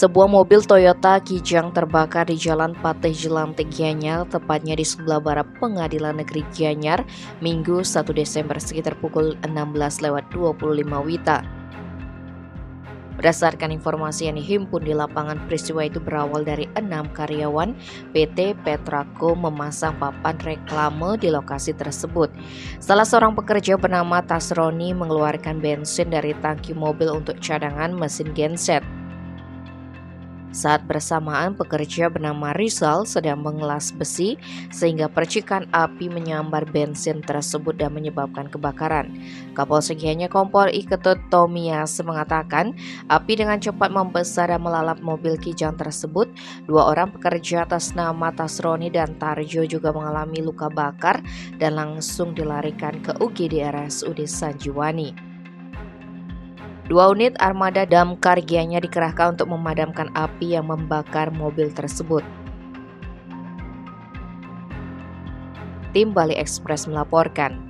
Sebuah mobil Toyota Kijang terbakar di Jalan Patih Jelantik Gianyar, tepatnya di sebelah barat Pengadilan Negeri Gianyar, Minggu 1 Desember sekitar pukul 16.25 WITA. Berdasarkan informasi yang dihimpun di lapangan, peristiwa itu berawal dari 6 karyawan PT Petraco memasang papan reklame di lokasi tersebut. Salah seorang pekerja bernama Tasroni mengeluarkan bensin dari tangki mobil untuk cadangan mesin genset. Saat bersamaan, pekerja bernama Rizal sedang mengelas besi sehingga percikan api menyambar bensin tersebut dan menyebabkan kebakaran. Kapolsek Gianyar Kompol I Ketut Tomias mengatakan api dengan cepat membesar dan melalap mobil Kijang tersebut. 2 orang pekerja atas nama Tasroni dan Tarjo juga mengalami luka bakar dan langsung dilarikan ke UGD RSUD Sanjiwani. 2 unit armada damkar Gianyar dikerahkan untuk memadamkan api yang membakar mobil tersebut. Tim Bali Express melaporkan.